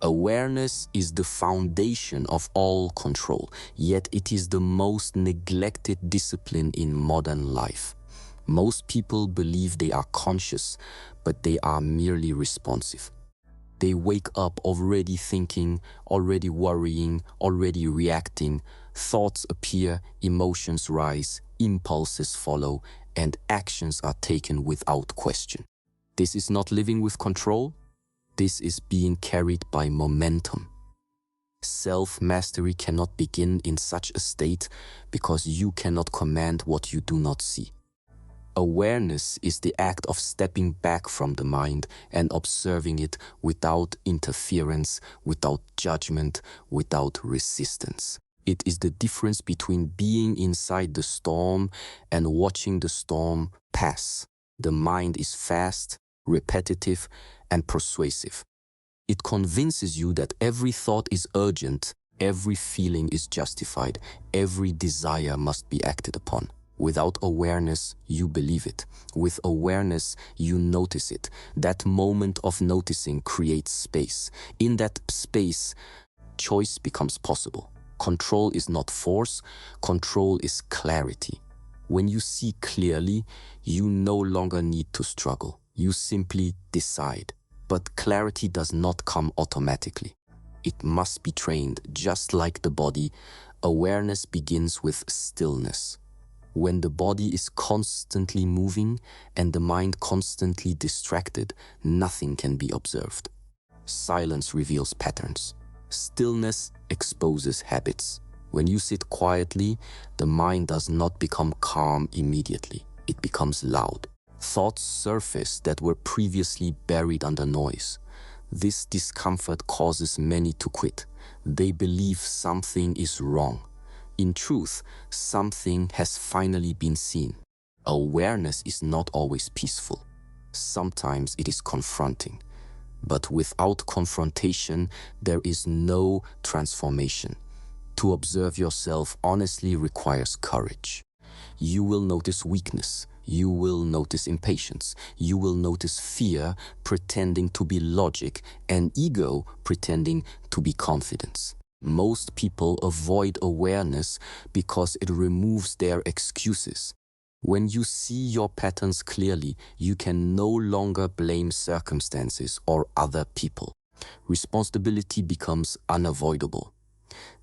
Awareness is the foundation of all control, yet it is the most neglected discipline in modern life. Most people believe they are conscious, but they are merely responsive. They wake up already thinking, already worrying, already reacting. Thoughts appear, emotions rise, impulses follow, and actions are taken without question. This is not living with control. This is being carried by momentum. Self-mastery cannot begin in such a state because you cannot command what you do not see. Awareness is the act of stepping back from the mind and observing it without interference, without judgment, without resistance. It is the difference between being inside the storm and watching the storm pass. The mind is fast, repetitive, and persuasive. It convinces you that every thought is urgent, every feeling is justified, every desire must be acted upon. Without awareness, you believe it. With awareness, you notice it. That moment of noticing creates space. In that space, choice becomes possible. Control is not force, control is clarity. When you see clearly, you no longer need to struggle. You simply decide. But clarity does not come automatically. It must be trained. Just like the body, awareness begins with stillness. When the body is constantly moving and the mind constantly distracted, nothing can be observed. Silence reveals patterns. Stillness exposes habits. When you sit quietly, the mind does not become calm immediately. It becomes loud. Thoughts surface that were previously buried under noise. This discomfort causes many to quit. They believe something is wrong. In truth, something has finally been seen. Awareness is not always peaceful. Sometimes it is confronting. But without confrontation, there is no transformation. To observe yourself honestly requires courage. You will notice weakness. You will notice impatience. You will notice fear pretending to be logic and ego pretending to be confidence. Most people avoid awareness because it removes their excuses. When you see your patterns clearly, you can no longer blame circumstances or other people. Responsibility becomes unavoidable.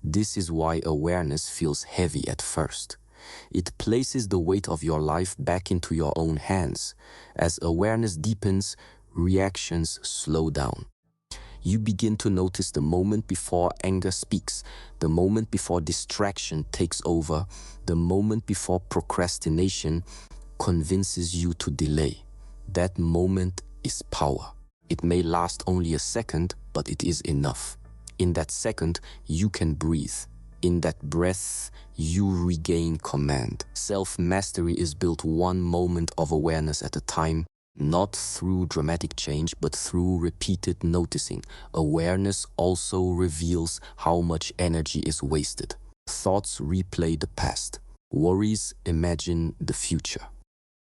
This is why awareness feels heavy at first. It places the weight of your life back into your own hands. As awareness deepens, reactions slow down. You begin to notice the moment before anger speaks, the moment before distraction takes over, the moment before procrastination convinces you to delay. That moment is power. It may last only a second, but it is enough. In that second, you can breathe. In that breath, you regain command. Self-mastery is built one moment of awareness at a time, not through dramatic change, but through repeated noticing. Awareness also reveals how much energy is wasted. Thoughts replay the past. Worries imagine the future.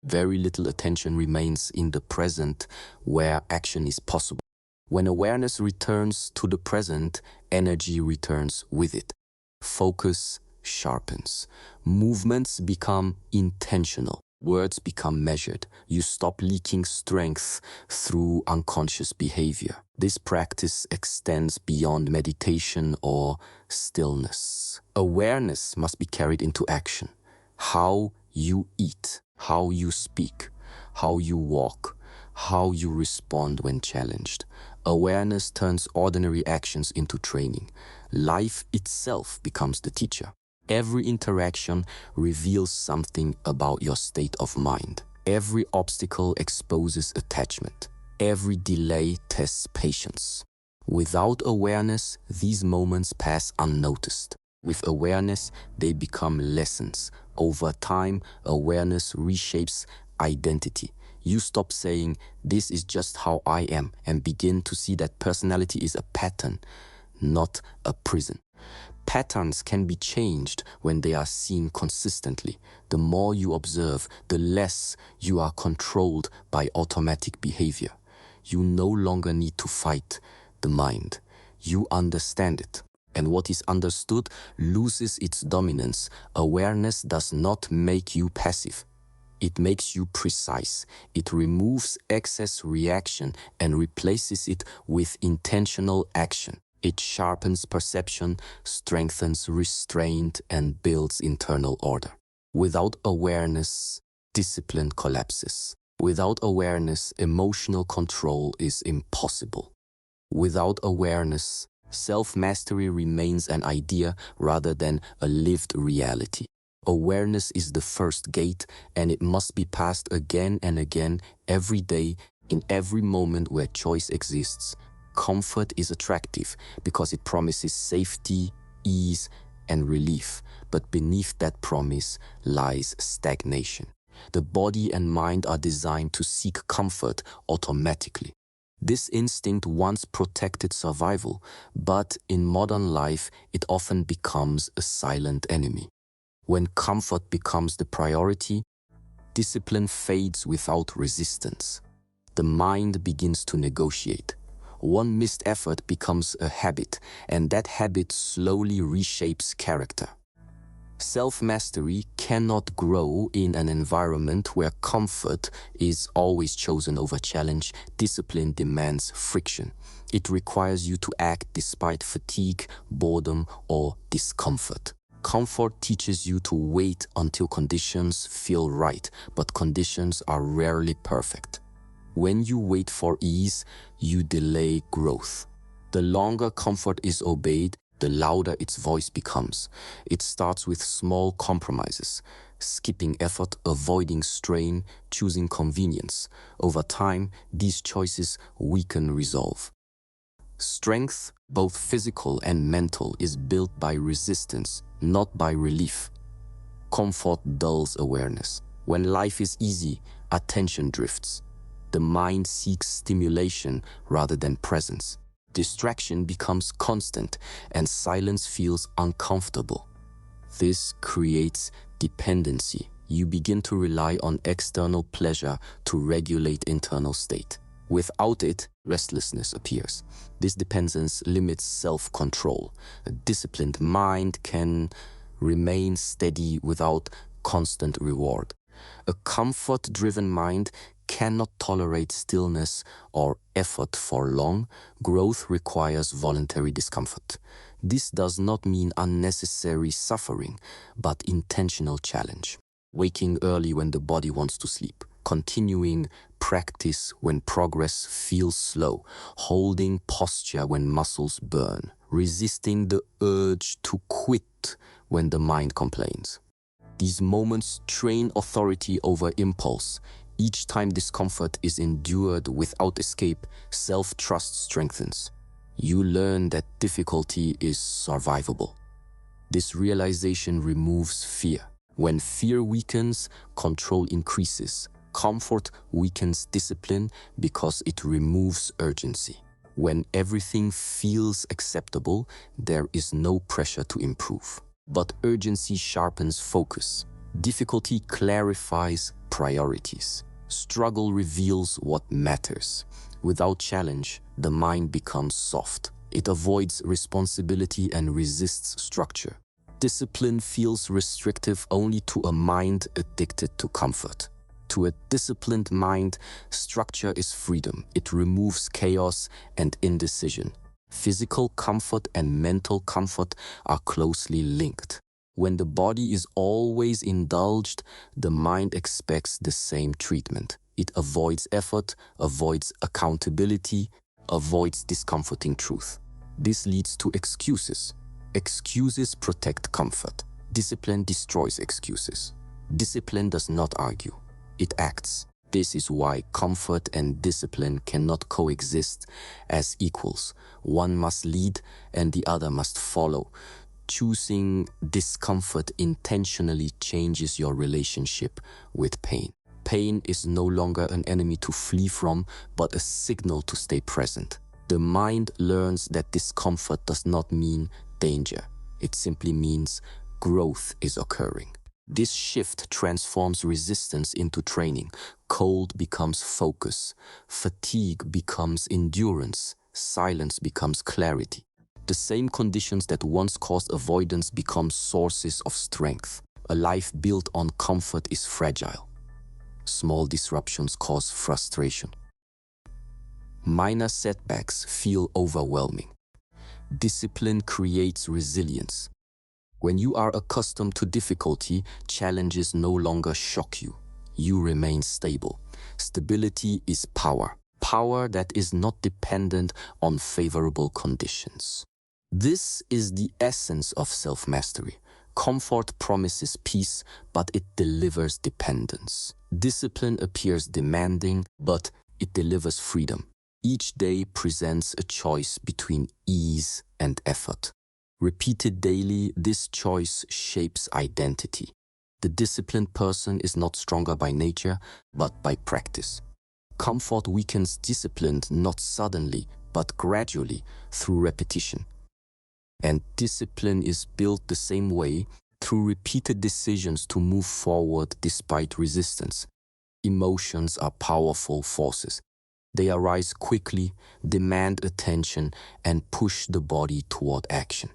Very little attention remains in the present where action is possible. When awareness returns to the present, energy returns with it. Focus sharpens. Movements become intentional. Words become measured. You stop leaking strength through unconscious behavior. This practice extends beyond meditation or stillness. Awareness must be carried into action. How you eat, how you speak, how you walk, how you respond when challenged. Awareness turns ordinary actions into training. Life itself becomes the teacher. Every interaction reveals something about your state of mind. Every obstacle exposes attachment. Every delay tests patience. Without awareness, these moments pass unnoticed. With awareness, they become lessons. Over time, awareness reshapes identity. You stop saying, "This is just how I am," and begin to see that personality is a pattern, not a prison. Patterns can be changed when they are seen consistently. The more you observe, the less you are controlled by automatic behavior. You no longer need to fight the mind. you understand it. And what is understood loses its dominance. Awareness does not make you passive. It makes you precise. It removes excess reaction and replaces it with intentional action. It sharpens perception, strengthens restraint, and builds internal order. Without awareness, discipline collapses. Without awareness, emotional control is impossible. Without awareness, self-mastery remains an idea rather than a lived reality. Awareness is the first gate, and it must be passed again and again, every day, in every moment where choice exists. Comfort is attractive because it promises safety, ease, and relief, but beneath that promise lies stagnation. The body and mind are designed to seek comfort automatically. This instinct once protected survival, but in modern life, it often becomes a silent enemy. When comfort becomes the priority, discipline fades without resistance. The mind begins to negotiate. One missed effort becomes a habit, and that habit slowly reshapes character. Self-mastery cannot grow in an environment where comfort is always chosen over challenge. Discipline demands friction. It requires you to act despite fatigue, boredom, or discomfort. Comfort teaches you to wait until conditions feel right, but conditions are rarely perfect. When you wait for ease, you delay growth. The longer comfort is obeyed, the louder its voice becomes. It starts with small compromises, skipping effort, avoiding strain, choosing convenience. Over time, these choices weaken resolve. Strength, both physical and mental, is built by resistance, not by relief. Comfort dulls awareness. When life is easy, attention drifts. The mind seeks stimulation rather than presence. Distraction becomes constant, and silence feels uncomfortable. This creates dependency. You begin to rely on external pleasure to regulate internal state. Without it, restlessness appears. This dependence limits self-control. A disciplined mind can remain steady without constant reward. A comfort-driven mind cannot tolerate stillness or effort for long. Growth requires voluntary discomfort. This does not mean unnecessary suffering, but intentional challenge. Waking early when the body wants to sleep. Continuing practice when progress feels slow. Holding posture when muscles burn. Resisting the urge to quit when the mind complains. These moments train authority over impulse. Each time discomfort is endured without escape, self-trust strengthens. You learn that difficulty is survivable. This realization removes fear. When fear weakens, control increases. Comfort weakens discipline because it removes urgency. When everything feels acceptable, there is no pressure to improve. But urgency sharpens focus. Difficulty clarifies priorities. Struggle reveals what matters. Without challenge, the mind becomes soft. It avoids responsibility and resists structure. Discipline feels restrictive only to a mind addicted to comfort. To a disciplined mind, structure is freedom. It removes chaos and indecision. Physical comfort and mental comfort are closely linked. When the body is always indulged, the mind expects the same treatment. It avoids effort, avoids accountability, avoids discomforting truth. This leads to excuses. Excuses protect comfort. Discipline destroys excuses. Discipline does not argue. It acts. This is why comfort and discipline cannot coexist as equals. One must lead and the other must follow. Choosing discomfort intentionally changes your relationship with pain. Pain is no longer an enemy to flee from, but a signal to stay present. The mind learns that discomfort does not mean danger. It simply means growth is occurring. This shift transforms resistance into training. Cold becomes focus. Fatigue becomes endurance. Silence becomes clarity. The same conditions that once caused avoidance become sources of strength. A life built on comfort is fragile. Small disruptions cause frustration. Minor setbacks feel overwhelming. Discipline creates resilience. When you are accustomed to difficulty, challenges no longer shock you. You remain stable. Stability is power. Power that is not dependent on favorable conditions. This is the essence of self-mastery. Comfort promises peace, but it delivers dependence. Discipline appears demanding, but it delivers freedom. Each day presents a choice between ease and effort. Repeated daily, this choice shapes identity. The disciplined person is not stronger by nature, but by practice. Comfort weakens discipline not suddenly, but gradually through repetition. And discipline is built the same way, through repeated decisions to move forward despite resistance. Emotions are powerful forces. They arise quickly, demand attention, and push the body toward action.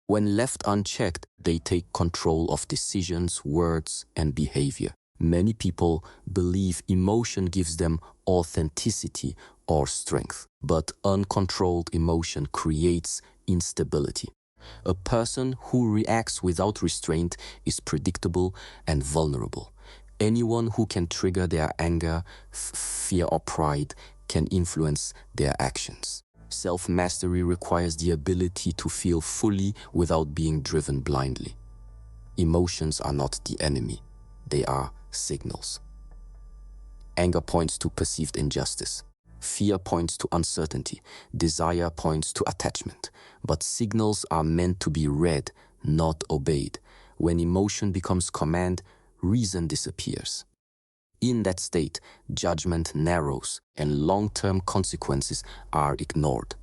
When left unchecked, they take control of decisions, words, and behavior. Many people believe emotion gives them authenticity or strength, but uncontrolled emotion creates instability. A person who reacts without restraint is predictable and vulnerable. Anyone who can trigger their anger, fear, or pride can influence their actions. Self-mastery requires the ability to feel fully without being driven blindly. Emotions are not the enemy. They are signals. Anger points to perceived injustice. Fear points to uncertainty. Desire points to attachment. But signals are meant to be read, not obeyed. When emotion becomes command, reason disappears. In that state, judgment narrows and long-term consequences are ignored.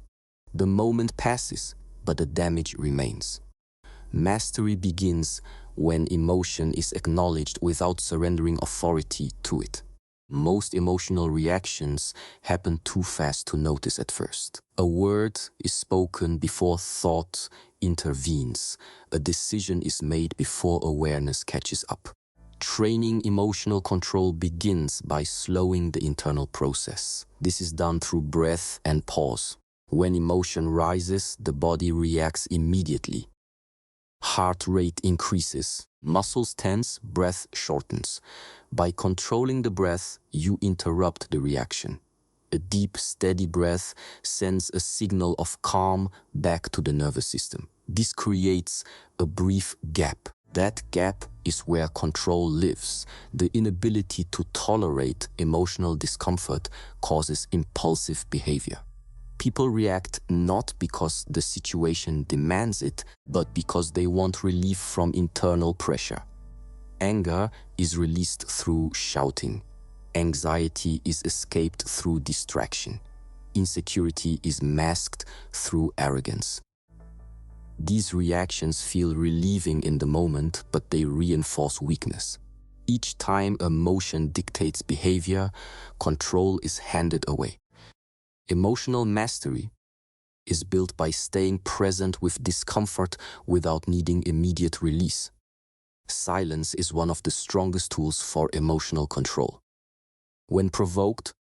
The moment passes, but the damage remains. Mastery begins when emotion is acknowledged without surrendering authority to it. Most emotional reactions happen too fast to notice at first. A word is spoken before thought intervenes. A decision is made before awareness catches up. Training emotional control begins by slowing the internal process. This is done through breath and pause. When emotion rises, the body reacts immediately. Heart rate increases, muscles tense, breath shortens. By controlling the breath, you interrupt the reaction. A deep, steady breath sends a signal of calm back to the nervous system. This creates a brief gap. That gap is where control lives. The inability to tolerate emotional discomfort causes impulsive behavior. People react not because the situation demands it, but because they want relief from internal pressure. Anger is released through shouting. Anxiety is escaped through distraction. Insecurity is masked through arrogance. These reactions feel relieving in the moment, but they reinforce weakness. Each time emotion dictates behavior, control is handed away. Emotional mastery is built by staying present with discomfort without needing immediate release. Silence is one of the strongest tools for emotional control. When provoked,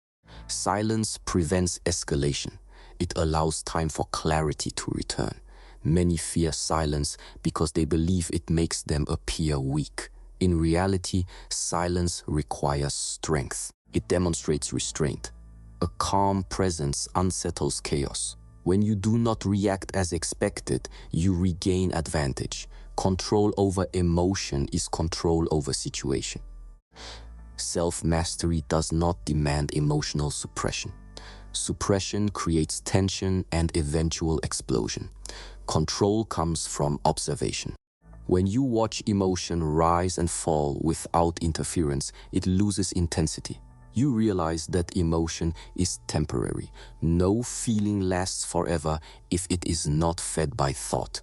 silence prevents escalation. It allows time for clarity to return. Many fear silence because they believe it makes them appear weak. In reality, silence requires strength. It demonstrates restraint. A calm presence unsettles chaos. When you do not react as expected, you regain advantage. Control over emotion is control over situation. Self-mastery does not demand emotional suppression. Suppression creates tension and eventual explosion. Control comes from observation. When you watch emotion rise and fall without interference, it loses intensity. You realize that emotion is temporary. No feeling lasts forever if it is not fed by thought.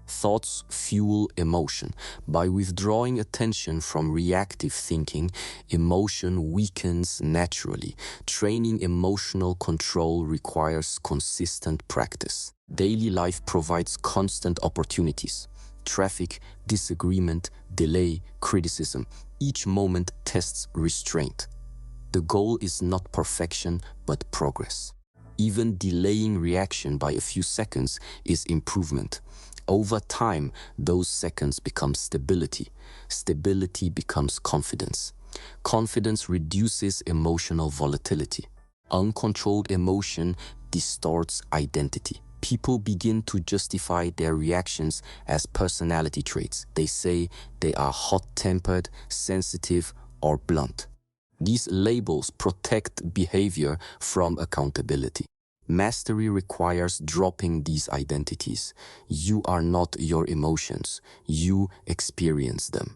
Thoughts fuel emotion. By withdrawing attention from reactive thinking, emotion weakens naturally. Training emotional control requires consistent practice. Daily life provides constant opportunities. Traffic, disagreement, delay, criticism. Each moment tests restraint. The goal is not perfection, but progress. Even delaying reaction by a few seconds is improvement. Over time, those seconds become stability. Stability becomes confidence. Confidence reduces emotional volatility. Uncontrolled emotion distorts identity. People begin to justify their reactions as personality traits. They say they are hot-tempered, sensitive, or blunt. These labels protect behavior from accountability. Mastery requires dropping these identities. You are not your emotions. You experience them.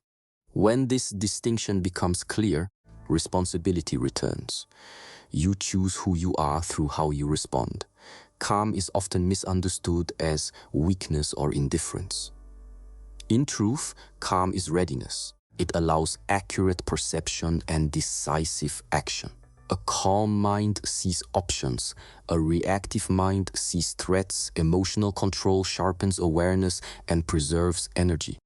When this distinction becomes clear, responsibility returns. You choose who you are through how you respond. Calm is often misunderstood as weakness or indifference. In truth, calm is readiness. It allows accurate perception and decisive action. A calm mind sees options. A reactive mind sees threats. Emotional control sharpens awareness and preserves energy.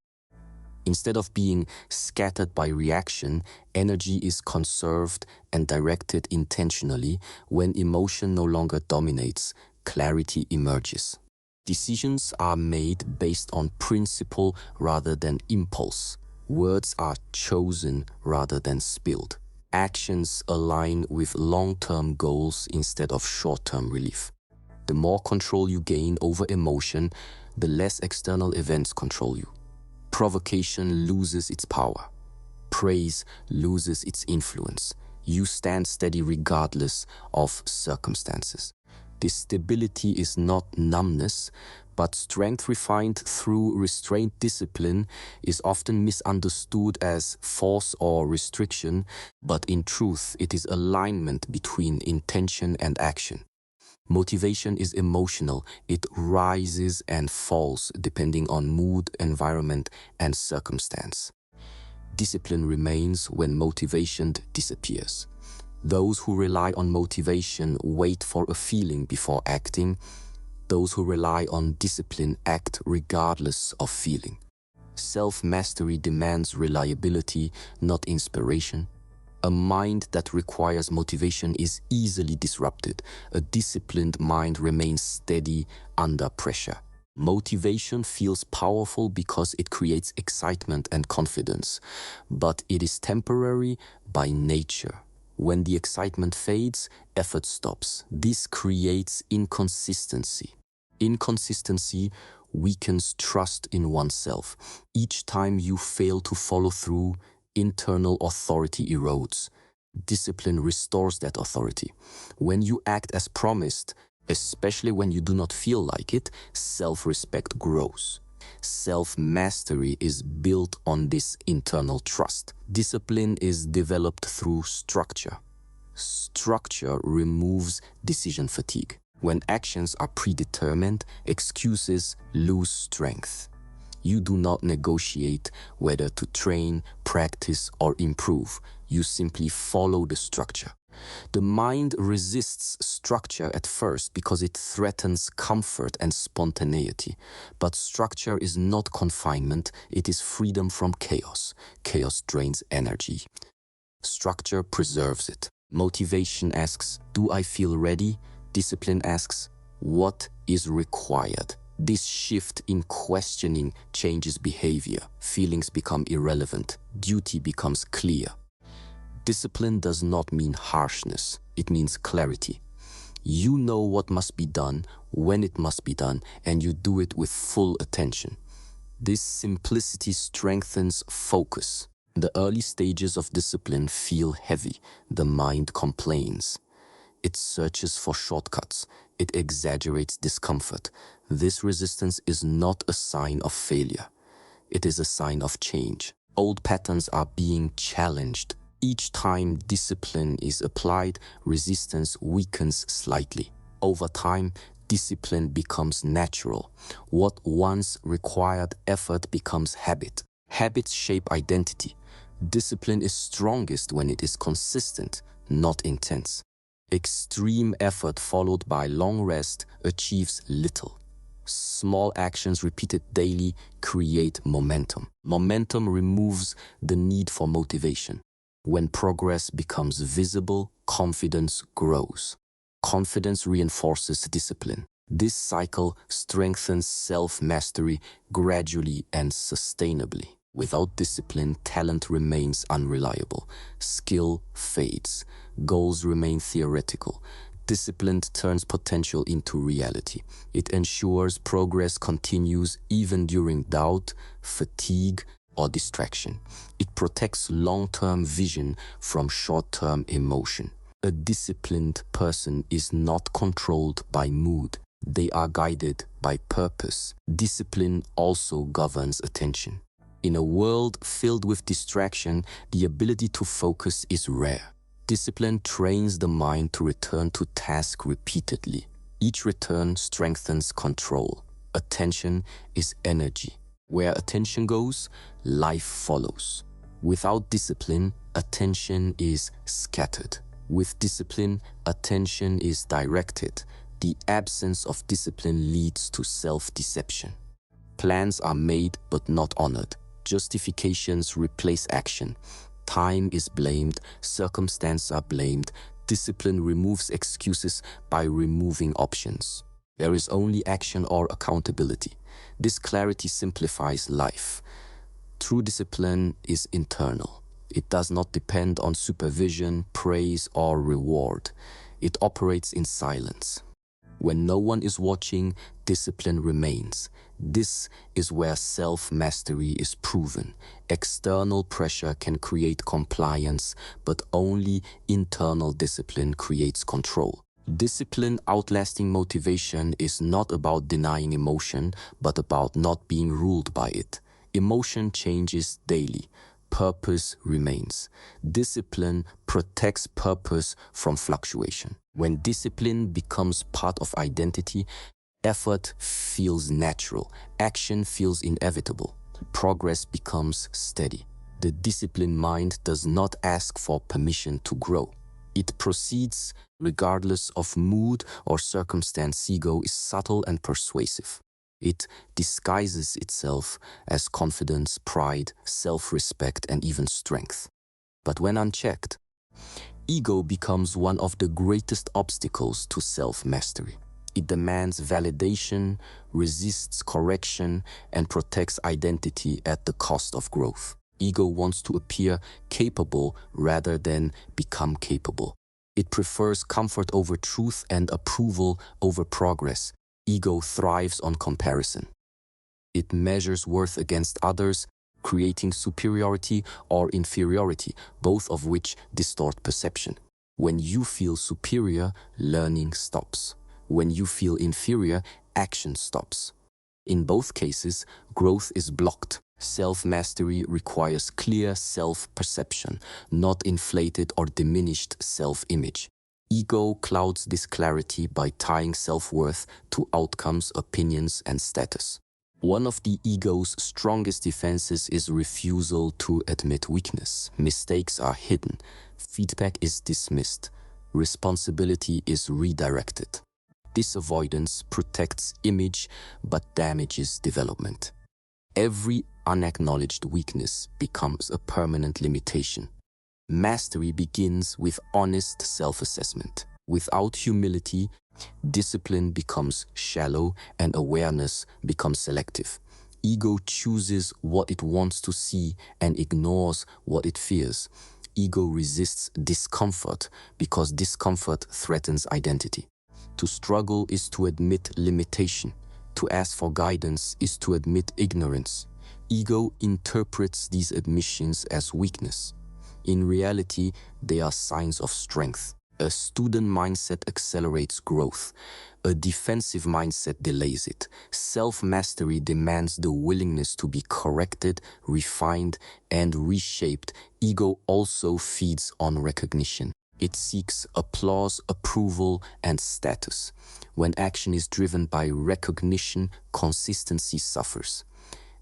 Instead of being scattered by reaction, energy is conserved and directed intentionally. When emotion no longer dominates, clarity emerges. Decisions are made based on principle rather than impulse. Words are chosen rather than spilled. Actions align with long-term goals instead of short-term relief. The more control you gain over emotion, the less external events control you. Provocation loses its power. Praise loses its influence. You stand steady regardless of circumstances. This stability is not numbness, but strength refined through restrained discipline is often misunderstood as force or restriction, but in truth, it is alignment between intention and action. Motivation is emotional. It rises and falls depending on mood, environment, and circumstance. Discipline remains when motivation disappears. Those who rely on motivation wait for a feeling before acting. Those who rely on discipline act regardless of feeling. Self-mastery demands reliability, not inspiration. A mind that requires motivation is easily disrupted. A disciplined mind remains steady under pressure. Motivation feels powerful because it creates excitement and confidence, but it is temporary by nature. When the excitement fades, effort stops. This creates inconsistency. Inconsistency weakens trust in oneself. Each time you fail to follow through, internal authority erodes. Discipline restores that authority. When you act as promised, especially when you do not feel like it, self-respect grows. Self-mastery is built on this internal trust. Discipline is developed through structure. Structure removes decision fatigue. When actions are predetermined, excuses lose strength. You do not negotiate whether to train, practice, or improve. You simply follow the structure. The mind resists structure at first because it threatens comfort and spontaneity. But structure is not confinement, it is freedom from chaos. Chaos drains energy. Structure preserves it. Motivation asks, do I feel ready? Discipline asks, what is required? This shift in questioning changes behavior. Feelings become irrelevant. Duty becomes clear. Discipline does not mean harshness. It means clarity. You know what must be done, when it must be done, and you do it with full attention. This simplicity strengthens focus. The early stages of discipline feel heavy. The mind complains. It searches for shortcuts. It exaggerates discomfort. This resistance is not a sign of failure. It is a sign of change. Old patterns are being challenged. Each time discipline is applied, resistance weakens slightly. Over time, discipline becomes natural. What once required effort becomes habit. Habits shape identity. Discipline is strongest when it is consistent, not intense. Extreme effort followed by long rest achieves little. Small actions repeated daily create momentum. Momentum removes the need for motivation. When progress becomes visible, confidence grows. Confidence reinforces discipline. This cycle strengthens self-mastery gradually and sustainably. Without discipline, talent remains unreliable. Skill fades. Goals remain theoretical. Discipline turns potential into reality. It ensures progress continues even during doubt, fatigue, or distraction. It protects long-term vision from short-term emotion. A disciplined person is not controlled by mood. They are guided by purpose. Discipline also governs attention. In a world filled with distraction, the ability to focus is rare. Discipline trains the mind to return to task repeatedly. Each return strengthens control. Attention is energy. Where attention goes, life follows. Without discipline, attention is scattered. With discipline, attention is directed. The absence of discipline leads to self-deception. Plans are made but not honored. Justifications replace action. Time is blamed, circumstances are blamed. Discipline removes excuses by removing options. There is only action or accountability. This clarity simplifies life. True discipline is internal. It does not depend on supervision, praise, or reward. It operates in silence. When no one is watching, discipline remains. This is where self-mastery is proven. External pressure can create compliance, but only internal discipline creates control. Discipline outlasting motivation is not about denying emotion, but about not being ruled by it. Emotion changes daily. Purpose remains. Discipline protects purpose from fluctuation. When discipline becomes part of identity, effort feels natural, action feels inevitable, progress becomes steady. The disciplined mind does not ask for permission to grow. It proceeds regardless of mood or circumstance. Ego is subtle and persuasive. It disguises itself as confidence, pride, self-respect, and even strength. But when unchecked, ego becomes one of the greatest obstacles to self-mastery. It demands validation, resists correction, and protects identity at the cost of growth. Ego wants to appear capable rather than become capable. It prefers comfort over truth and approval over progress. Ego thrives on comparison. It measures worth against others, creating superiority or inferiority, both of which distort perception. When you feel superior, learning stops. When you feel inferior, action stops. In both cases, growth is blocked. Self-mastery requires clear self-perception, not inflated or diminished self-image. Ego clouds this clarity by tying self-worth to outcomes, opinions, and status. One of the ego's strongest defenses is refusal to admit weakness. Mistakes are hidden. Feedback is dismissed. Responsibility is redirected. This avoidance protects image but damages development. Every unacknowledged weakness becomes a permanent limitation. Mastery begins with honest self-assessment. Without humility, discipline becomes shallow and awareness becomes selective. Ego chooses what it wants to see and ignores what it fears. Ego resists discomfort because discomfort threatens identity. To struggle is to admit limitation. To ask for guidance is to admit ignorance. Ego interprets these admissions as weakness. In reality, they are signs of strength. A student mindset accelerates growth. A defensive mindset delays it. Self-mastery demands the willingness to be corrected, refined, and reshaped. Ego also feeds on recognition. It seeks applause, approval, and status. When action is driven by recognition, consistency suffers.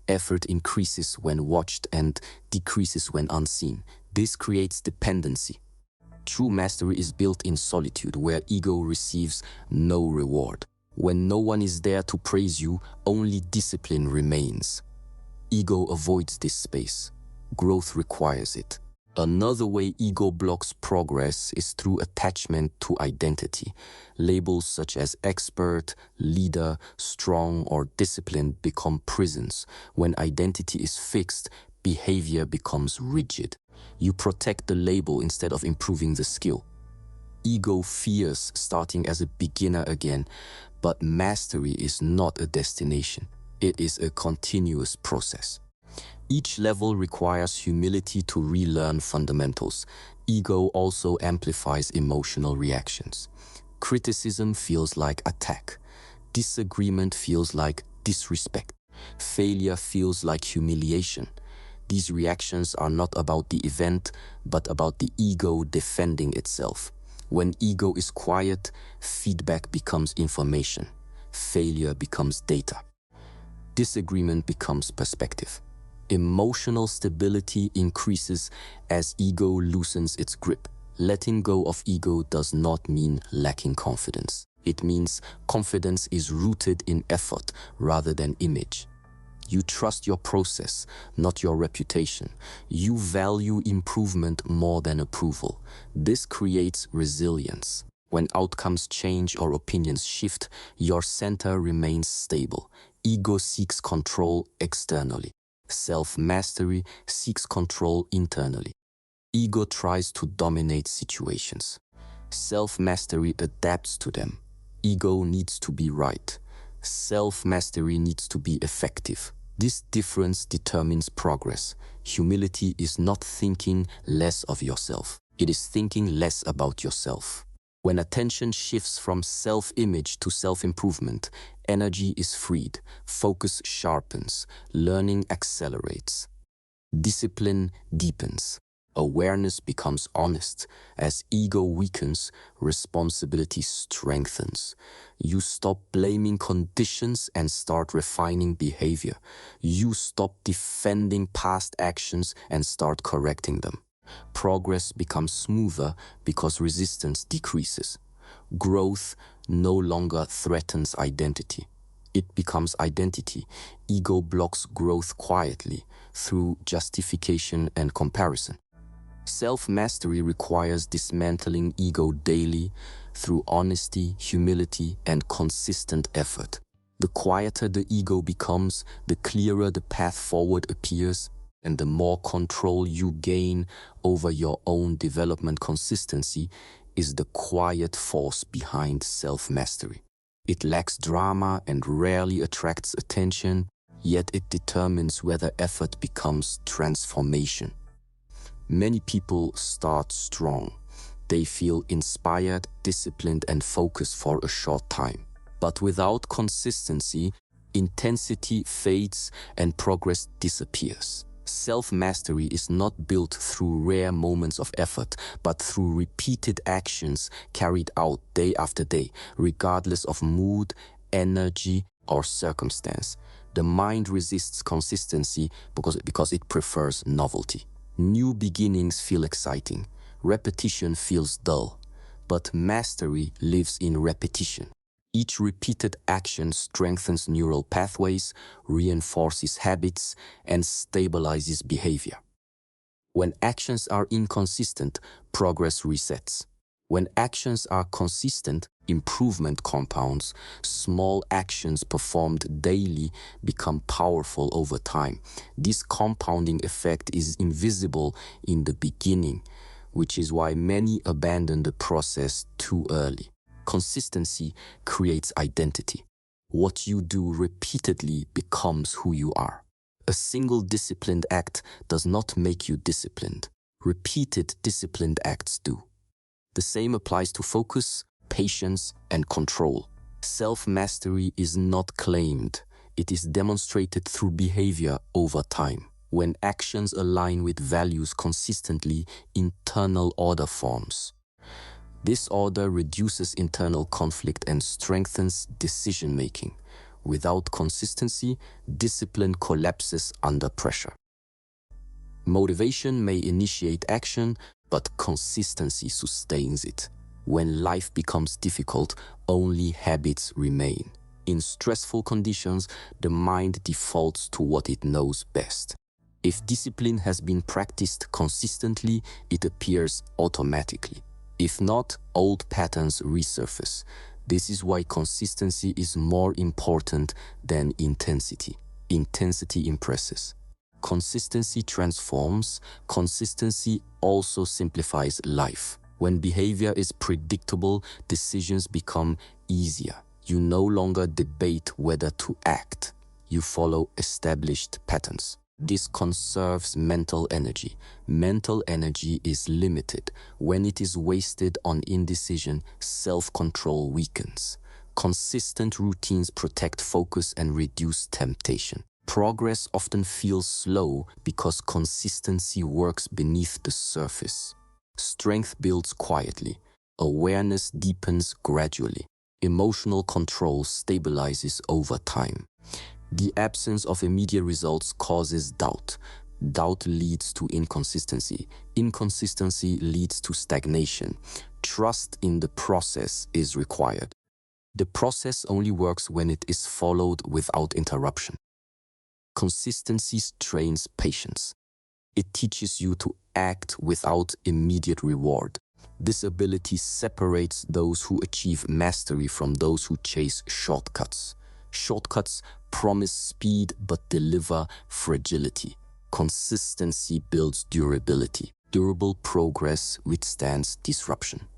Effort increases when watched and decreases when unseen. This creates dependency. True mastery is built in solitude, where ego receives no reward. When no one is there to praise you, only discipline remains. Ego avoids this space. Growth requires it. Another way ego blocks progress is through attachment to identity. Labels such as expert, leader, strong, or disciplined become prisons. When identity is fixed, behavior becomes rigid. You protect the label instead of improving the skill. Ego fears starting as a beginner again, but mastery is not a destination. It is a continuous process. Each level requires humility to relearn fundamentals. Ego also amplifies emotional reactions. Criticism feels like attack. Disagreement feels like disrespect. Failure feels like humiliation. These reactions are not about the event, but about the ego defending itself. When ego is quiet, feedback becomes information. Failure becomes data. Disagreement becomes perspective. Emotional stability increases as ego loosens its grip. Letting go of ego does not mean lacking confidence. It means confidence is rooted in effort rather than image. You trust your process, not your reputation. You value improvement more than approval. This creates resilience. When outcomes change or opinions shift, your center remains stable. Ego seeks control externally. Self-mastery seeks control internally. Ego tries to dominate situations. Self-mastery adapts to them. Ego needs to be right. Self-mastery needs to be effective. This difference determines progress. Humility is not thinking less of yourself. It is thinking less about yourself. When attention shifts from self-image to self-improvement, energy is freed, focus sharpens, learning accelerates. Discipline deepens. Awareness becomes honest. As ego weakens, responsibility strengthens. You stop blaming conditions and start refining behavior. You stop defending past actions and start correcting them. Progress becomes smoother because resistance decreases. Growth no longer threatens identity. It becomes identity. Ego blocks growth quietly through justification and comparison. Self-mastery requires dismantling ego daily through honesty, humility, and consistent effort. The quieter the ego becomes, the clearer the path forward appears, and the more control you gain over your own development. Consistency is the quiet force behind self-mastery. It lacks drama and rarely attracts attention, yet it determines whether effort becomes transformation. Many people start strong. They feel inspired, disciplined, and focused for a short time. But without consistency, intensity fades and progress disappears. Self-mastery is not built through rare moments of effort, but through repeated actions carried out day after day, regardless of mood, energy, or circumstance. The mind resists consistency because it prefers novelty. New beginnings feel exciting. Repetition feels dull. But mastery lives in repetition. Each repeated action strengthens neural pathways, reinforces habits, and stabilizes behavior. When actions are inconsistent, progress resets. When actions are consistent, improvement compounds. Small actions performed daily become powerful over time. This compounding effect is invisible in the beginning, which is why many abandon the process too early. Consistency creates identity. What you do repeatedly becomes who you are. A single disciplined act does not make you disciplined. Repeated disciplined acts do. The same applies to focus, patience, and control. Self-mastery is not claimed. It is demonstrated through behavior over time. When actions align with values consistently, internal order forms. This order reduces internal conflict and strengthens decision-making. Without consistency, discipline collapses under pressure. Motivation may initiate action, but consistency sustains it. When life becomes difficult, only habits remain. In stressful conditions, the mind defaults to what it knows best. If discipline has been practiced consistently, it appears automatically. If not, old patterns resurface. This is why consistency is more important than intensity. Intensity impresses. Consistency transforms. Consistency also simplifies life. When behavior is predictable, decisions become easier. You no longer debate whether to act. You follow established patterns. This conserves mental energy. Mental energy is limited. When it is wasted on indecision, self-control weakens. Consistent routines protect focus and reduce temptation. Progress often feels slow because consistency works beneath the surface. Strength builds quietly. Awareness deepens gradually. Emotional control stabilizes over time. The absence of immediate results causes doubt. Doubt leads to inconsistency. Inconsistency leads to stagnation. Trust in the process is required. The process only works when it is followed without interruption. Consistency trains patience. It teaches you to act without immediate reward. This ability separates those who achieve mastery from those who chase shortcuts. Shortcuts promise speed but deliver fragility. Consistency builds durability. Durable progress withstands disruption.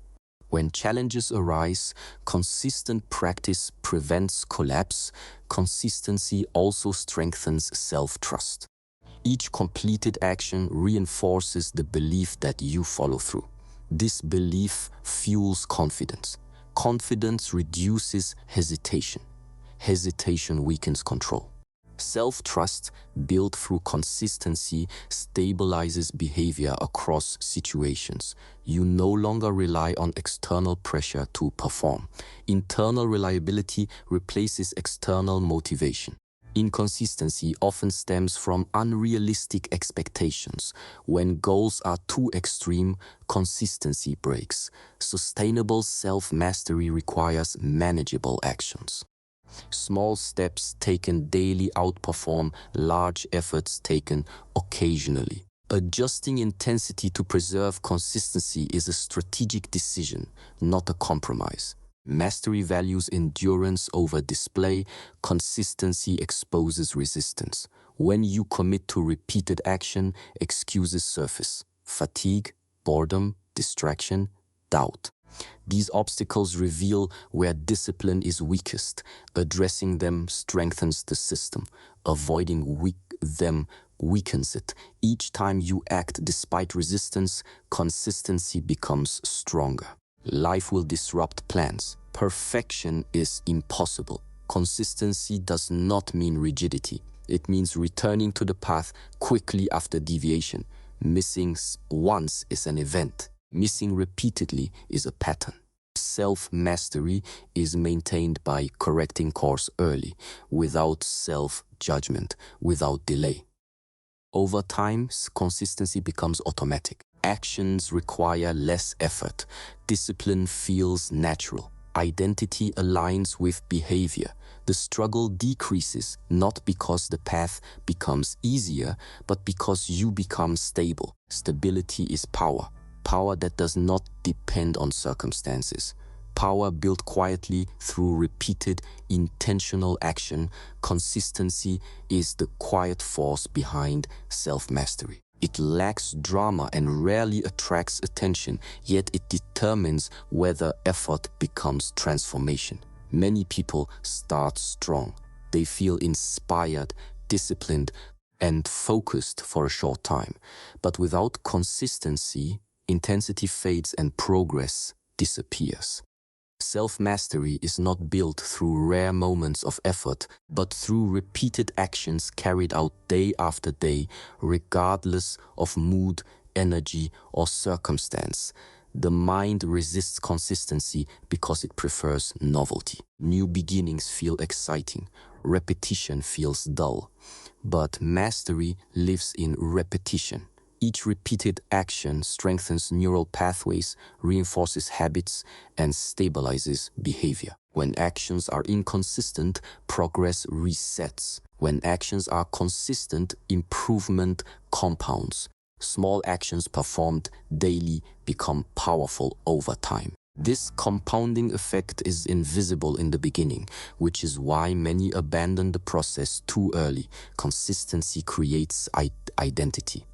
When challenges arise, consistent practice prevents collapse. Consistency also strengthens self-trust. Each completed action reinforces the belief that you follow through. This belief fuels confidence. Confidence reduces hesitation. Hesitation weakens control. Self-trust, built through consistency, stabilizes behavior across situations. You no longer rely on external pressure to perform. Internal reliability replaces external motivation. Inconsistency often stems from unrealistic expectations. When goals are too extreme, consistency breaks. Sustainable self-mastery requires manageable actions. Small steps taken daily outperform large efforts taken occasionally. Adjusting intensity to preserve consistency is a strategic decision, not a compromise. Mastery values endurance over display. Consistency exposes resistance. When you commit to repeated action, excuses surface. Fatigue, boredom, distraction, doubt. These obstacles reveal where discipline is weakest. Addressing them strengthens the system. Avoiding them weakens it. Each time you act despite resistance, consistency becomes stronger. Life will disrupt plans. Perfection is impossible. Consistency does not mean rigidity. It means returning to the path quickly after deviation. Missing once is an event. Missing repeatedly is a pattern. Self-mastery is maintained by correcting course early, without self-judgment, without delay. Over time, consistency becomes automatic. Actions require less effort. Discipline feels natural. Identity aligns with behavior. The struggle decreases, not because the path becomes easier, but because you become stable. Stability is power. Power that does not depend on circumstances. Power built quietly through repeated, intentional action. Consistency is the quiet force behind self-mastery. It lacks drama and rarely attracts attention, yet it determines whether effort becomes transformation. Many people start strong. They feel inspired, disciplined, and focused for a short time. But without consistency, intensity fades and progress disappears. Self-mastery is not built through rare moments of effort, but through repeated actions carried out day after day, regardless of mood, energy, or circumstance. The mind resists consistency because it prefers novelty. New beginnings feel exciting. Repetition feels dull. But mastery lives in repetition. Each repeated action strengthens neural pathways, reinforces habits, and stabilizes behavior. When actions are inconsistent, progress resets. When actions are consistent, improvement compounds. Small actions performed daily become powerful over time. This compounding effect is invisible in the beginning, which is why many abandon the process too early. Consistency creates identity.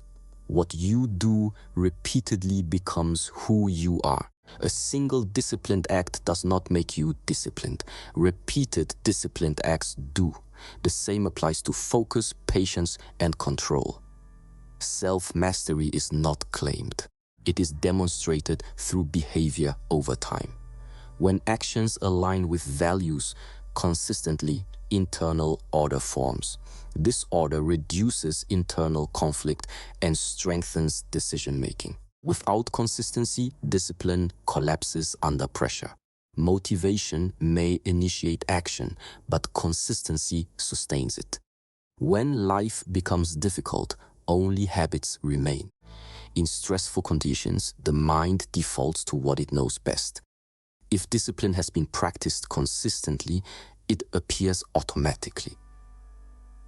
What you do repeatedly becomes who you are. A single disciplined act does not make you disciplined. Repeated disciplined acts do. The same applies to focus, patience, and control. Self-mastery is not claimed. It is demonstrated through behavior over time. When actions align with values consistently, internal order forms. This order reduces internal conflict and strengthens decision-making. Without consistency, discipline collapses under pressure. Motivation may initiate action, but consistency sustains it. When life becomes difficult, only habits remain. In stressful conditions, the mind defaults to what it knows best. If discipline has been practiced consistently, it appears automatically.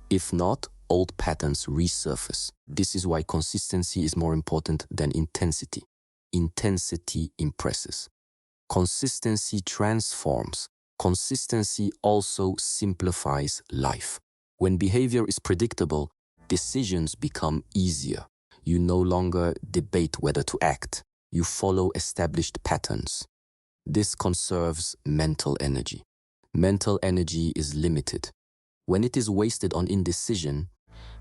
If not, old patterns resurface. This is why consistency is more important than intensity. Intensity impresses. Consistency transforms. Consistency also simplifies life. When behavior is predictable, decisions become easier. You no longer debate whether to act. You follow established patterns. This conserves mental energy. Mental energy is limited. When it is wasted on indecision,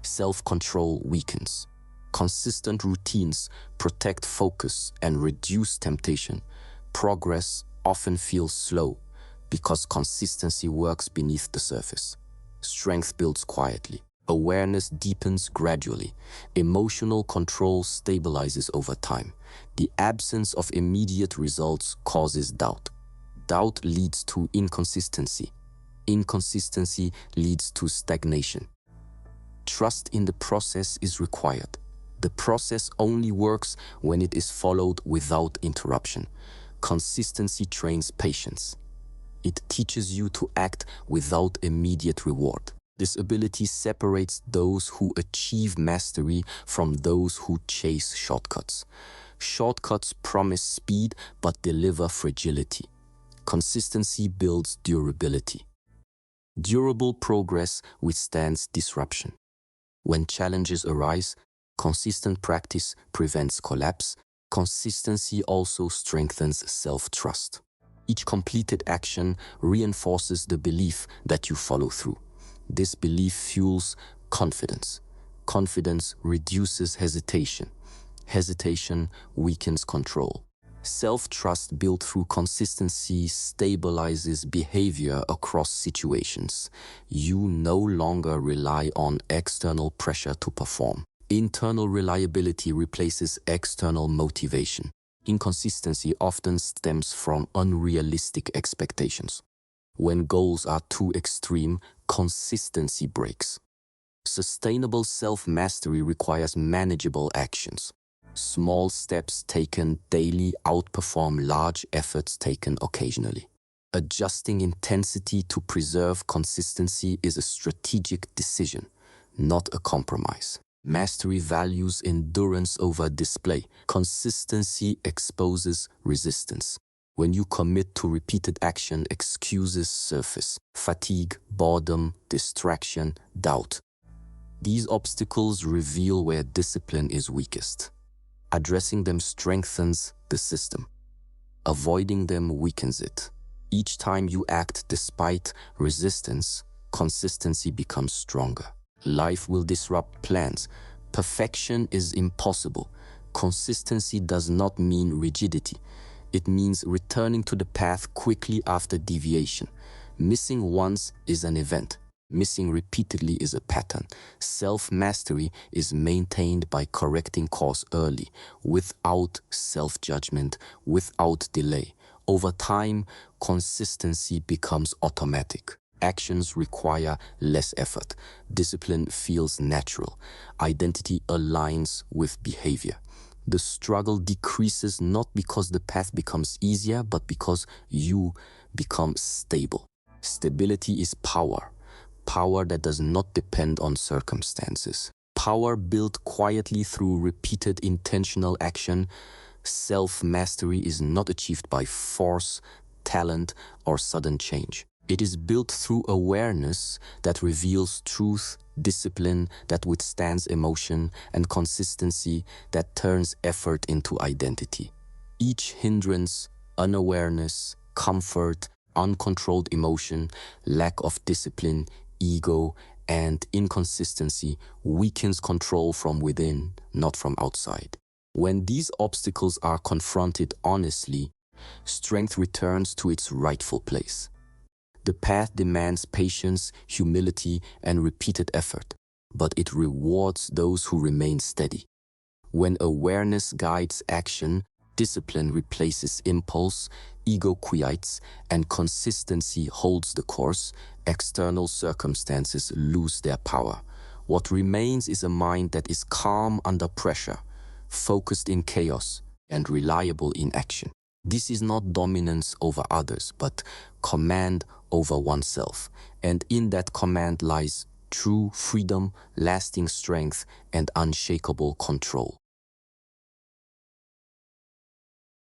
self-control weakens. Consistent routines protect focus and reduce temptation. Progress often feels slow because consistency works beneath the surface. Strength builds quietly. Awareness deepens gradually. Emotional control stabilizes over time. The absence of immediate results causes doubt. Doubt leads to inconsistency. Inconsistency leads to stagnation. Trust in the process is required. The process only works when it is followed without interruption. Consistency trains patience. It teaches you to act without immediate reward. This ability separates those who achieve mastery from those who chase shortcuts. Shortcuts promise speed but deliver fragility. Consistency builds durability. Durable progress withstands disruption. When challenges arise, consistent practice prevents collapse. Consistency also strengthens self-trust. Each completed action reinforces the belief that you follow through. This belief fuels confidence. Confidence reduces hesitation. Hesitation weakens control. Self-trust built through consistency stabilizes behavior across situations. You no longer rely on external pressure to perform. Internal reliability replaces external motivation. Inconsistency often stems from unrealistic expectations. When goals are too extreme, consistency breaks. Sustainable self-mastery requires manageable actions. Small steps taken daily outperform large efforts taken occasionally. Adjusting intensity to preserve consistency is a strategic decision, not a compromise. Mastery values endurance over display. Consistency exposes resistance. When you commit to repeated action, excuses surface. Fatigue, boredom, distraction, doubt. These obstacles reveal where discipline is weakest. Addressing them strengthens the system. Avoiding them weakens it. Each time you act despite resistance, consistency becomes stronger. Life will disrupt plans. Perfection is impossible. Consistency does not mean rigidity. It means returning to the path quickly after deviation. Missing once is an event. Missing repeatedly is a pattern. Self-mastery is maintained by correcting course early, without self-judgment, without delay. Over time, consistency becomes automatic. Actions require less effort. Discipline feels natural. Identity aligns with behavior. The struggle decreases not because the path becomes easier, but because you become stable. Stability is power. Power that does not depend on circumstances. Power built quietly through repeated intentional action. Self-mastery is not achieved by force, talent, or sudden change. It is built through awareness that reveals truth, discipline that withstands emotion, and consistency that turns effort into identity. Each hindrance, unawareness, comfort, uncontrolled emotion, lack of discipline, ego, and inconsistency weakens control from within, not from outside. When these obstacles are confronted honestly, strength returns to its rightful place. The path demands patience, humility, and repeated effort, but it rewards those who remain steady. When awareness guides action, discipline replaces impulse, ego quiets, and consistency holds the course, external circumstances lose their power. What remains is a mind that is calm under pressure, focused in chaos, and reliable in action. This is not dominance over others, but command over oneself. And in that command lies true freedom, lasting strength, and unshakable control.